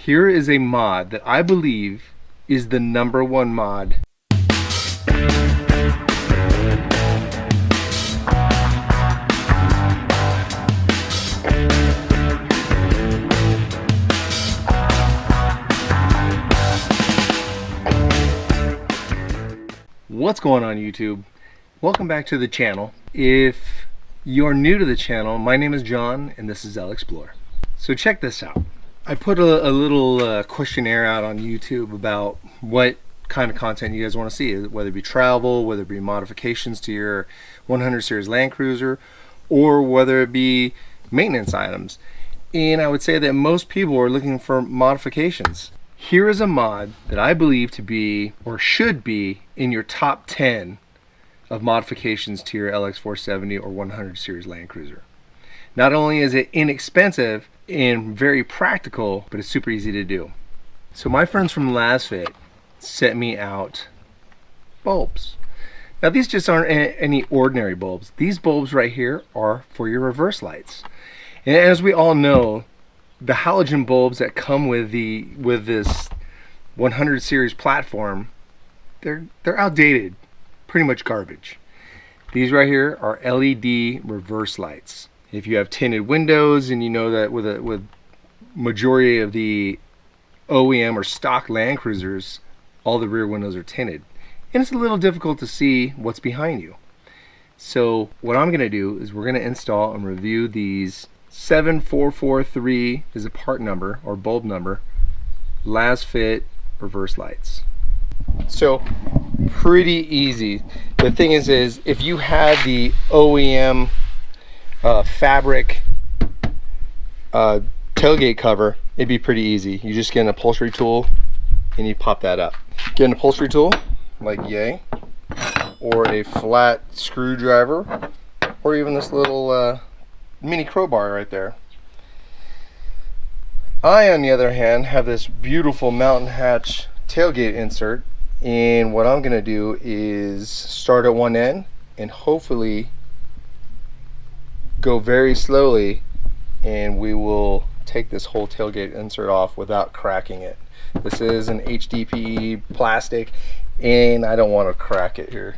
Here is a mod that I believe is the #1 mod. What's going on YouTube? Welcome back to the channel. If you're new to the channel, my name is John and this is LXPlore. So check this out. I put a little questionnaire out on YouTube about what kind of content you guys want to see, whether it be travel, whether it be modifications to your 100 series Land Cruiser, or whether it be maintenance items. And I would say that most people are looking for modifications. Here is a mod that I believe to be, or should be, in your top 10 of modifications to your LX470 or 100 series Land Cruiser. Not only is it inexpensive and very practical, but it's super easy to do. So my friends from LXFit sent me out bulbs. Now these just aren't any ordinary bulbs. These bulbs right here are for your reverse lights. And as we all know, the halogen bulbs that come with this 100 series platform, they're outdated, pretty much garbage. These right here are LED reverse lights. If you have tinted windows, and you know that with majority of the OEM or stock Land Cruisers, all the rear windows are tinted, and it's a little difficult to see what's behind you. So what I'm going to do is we're going to install and review these 7443 is a part number or bulb number LXFit reverse lights. So pretty easy. The thing is if you had the OEM fabric tailgate cover, it'd be pretty easy. You just get an upholstery tool and you pop that up. Get an upholstery tool like yay, or a flat screwdriver, or even this little mini crowbar right there. I, on the other hand, have this beautiful mountain hatch tailgate insert, and what I'm gonna do is start at one end and hopefully go very slowly, and we will take this whole tailgate insert off without cracking it. This is an HDPE plastic and I don't want to crack it here.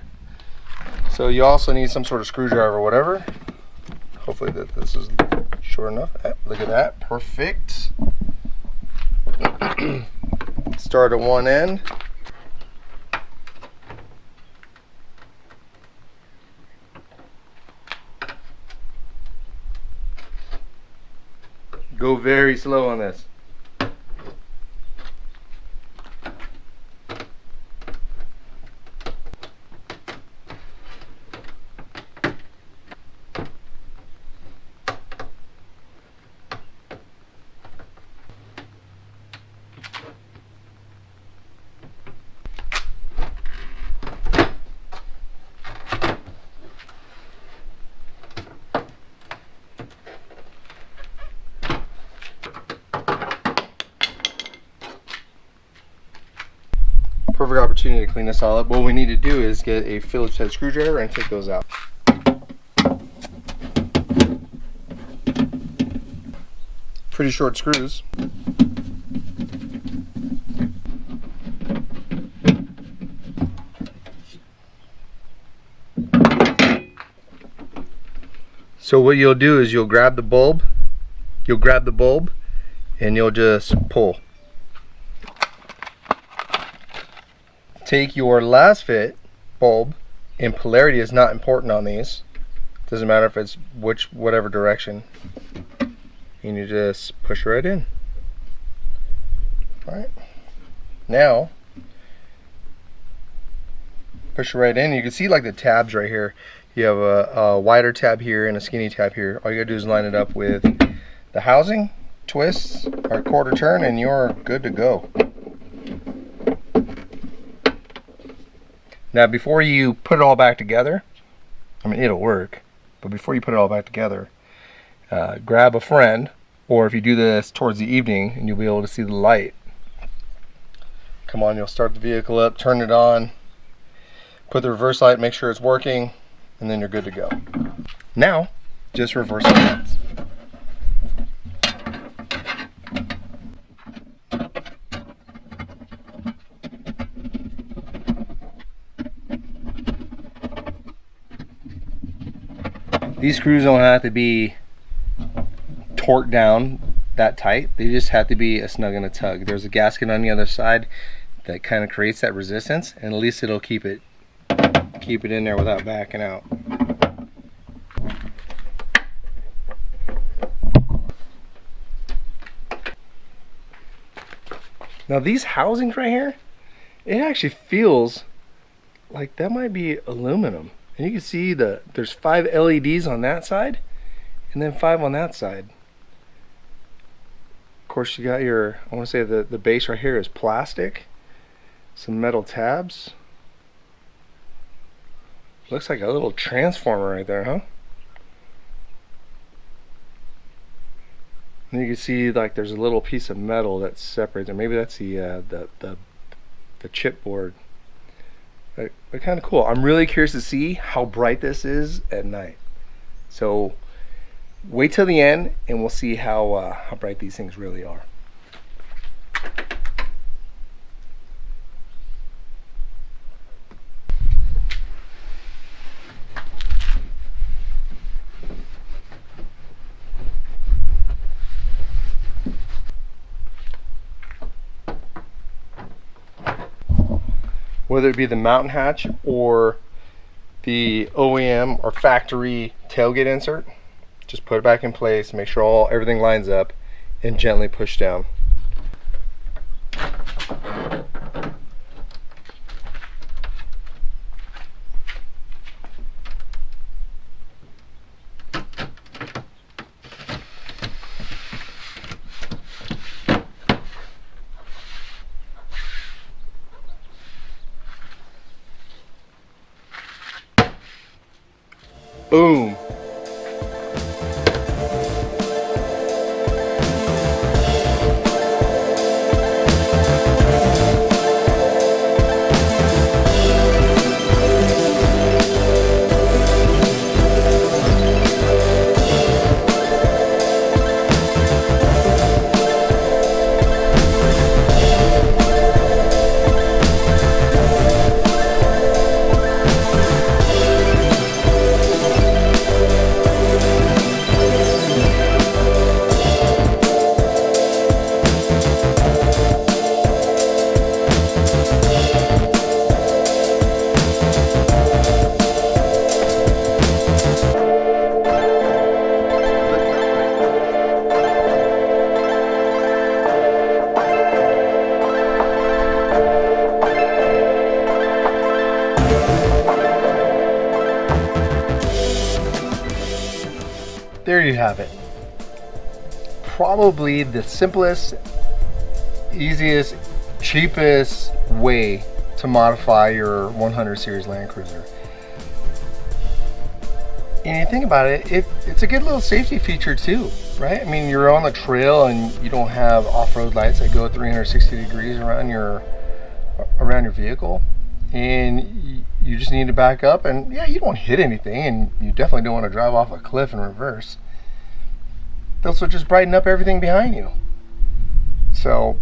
So you also need some sort of screwdriver or whatever. Hopefully that this is short enough. Look at that, perfect. Start at one end. Go very slow on this. Perfect opportunity to clean this all up. What we need to do is get a Phillips head screwdriver and take those out. Pretty short screws. So what you'll do is you'll grab the bulb and you'll just pull. Take your LXFit bulb, and polarity is not important on these. Doesn't matter if it's whatever direction. And you just push right in. Alright. Now, push it right in. You can see like the tabs right here. You have a wider tab here and a skinny tab here. All you gotta do is line it up with the housing, twists, or quarter turn, and you're good to go. Now before you put it all back together, I mean it'll work, but before you put it all back together, grab a friend, or if you do this towards the evening and you'll be able to see the light, come on, you'll start the vehicle up, turn it on, put the reverse light, make sure it's working, and then you're good to go. Now, just reverse the lights. These screws don't have to be torqued down that tight. They just have to be a snug and a tug. There's a gasket on the other side that kind of creates that resistance, and at least it'll keep it in there without backing out. Now these housings right here, it actually feels like that might be aluminum. And you can see there's 5 LEDs on that side and then 5 on that side. Of course, you got your, I want to say the base right here is plastic. Some metal tabs. Looks like a little transformer right there, huh? And you can see like there's a little piece of metal that separates, or maybe that's the chipboard. But kind of cool. I'm really curious to see how bright this is at night. So wait till the end, and we'll see how bright these things really are. Whether it be the mountain hatch or the OEM or factory tailgate insert, just put it back in place, make sure everything lines up, and gently push down. Boom. There you have it. Probably the simplest, easiest, cheapest way to modify your 100 series Land Cruiser. And you think about it, it's a good little safety feature too, right? I mean, you're on the trail and you don't have off-road lights that go 360 degrees around your vehicle, and you just need to back up, and yeah, you don't hit anything, and you definitely don't want to drive off a cliff in reverse. This will just brighten up everything behind you. So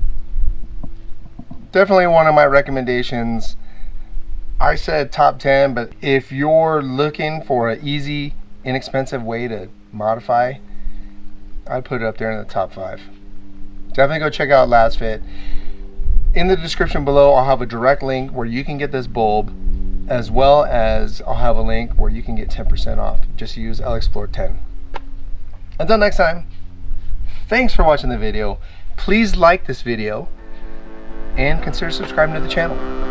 definitely one of my recommendations. I said top 10, but if you're looking for an easy, inexpensive way to modify, I'd put it up there in the top 5. Definitely go check out LXFit. In the description below, I'll have a direct link where you can get this bulb, as well as I'll have a link where you can get 10% off. Just use LXPlore 10. Until next time, thanks for watching the video. Please like this video and consider subscribing to the channel.